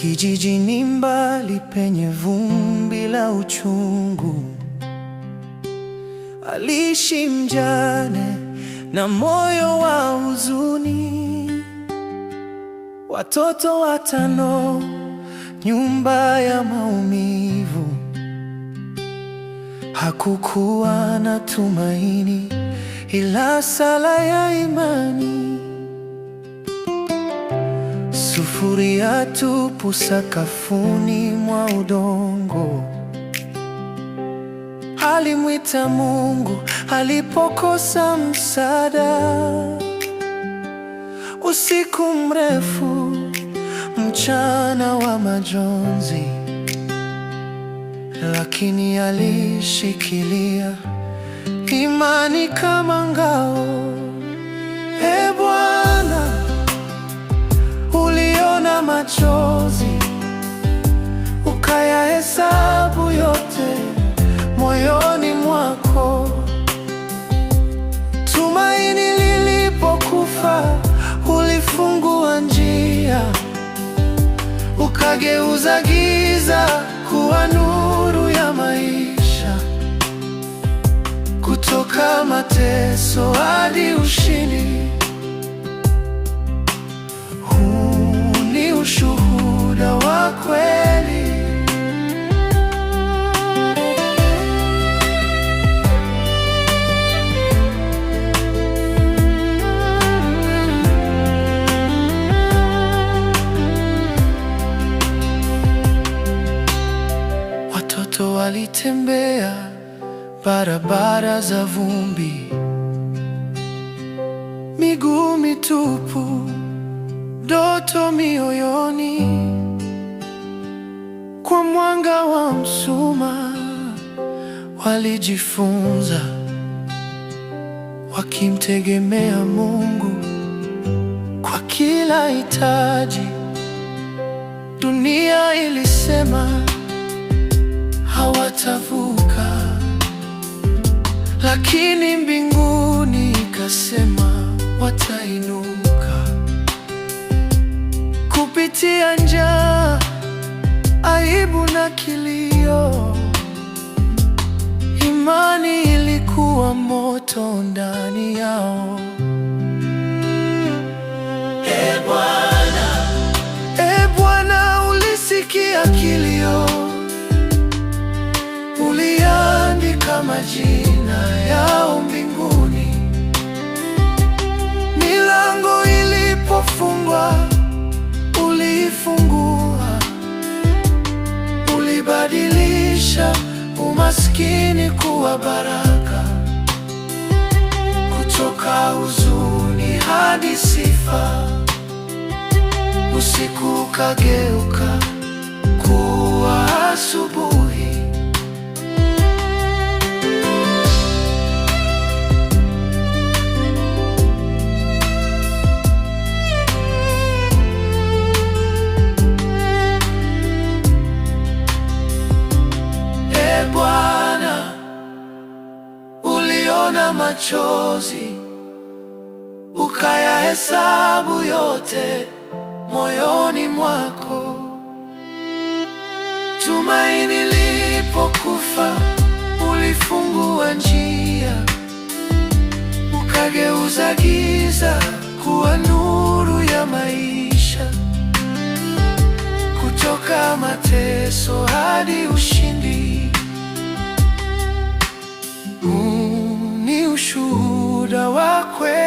Kijijini mbali penye vumbi la uchungu, aliishi mjane na moyo wa huzuni. Watoto 5, nyumba ya maumivu. Hakukuwa na tumaini ila sala ya imani. Sufuria tupu sakafuni mwa udongo. Alimwita Mungu alipokosa msaada. Usiku mrefu, mchana wa majonzi, lakini alishikilia imani kama ngao. Ee Bwana, uliona machozi, ukayahesabu yote moyoni mwako. Tumaini lilipokufa, ulifungua njia, ukageuza giza kuwa nuru ya maisha. Kutoka mateso hadi ushindi, huu ni ushuhuda wa kweli. Watoto walitembea barabara za vumbi, miguu mitupu, ndoto mioyoni. Kwa mwanga wa mshumaa walijifunza, wakimtegemea Mungu kwa kila hitaji. Dunia ilisema hawatavuka, lakini mbinguni ikasema watainuka. Kupitia njaa, aibu na kilio, imani ilikuwa moto ndani yao. Ee Bwana, Ee Bwana, ulisikia kilio, uliandika majina yao mbinguni. Milango ilipofungwa, uliifungua. Ulibadilisha umaskini kuwa baraka, kutoka huzuni hadi sifa. Usiku ukageuka kuwa asubuhi. Ee Bwana, uliona machozi, ukayahesabu yote moyoni mwako. Tumaini lilipokufa, ulifungua njia, ukageuza giza kuwa nuru ya maisha. Kutoka mateso hadi ushindi, huu ni ushuhuda wa kweli.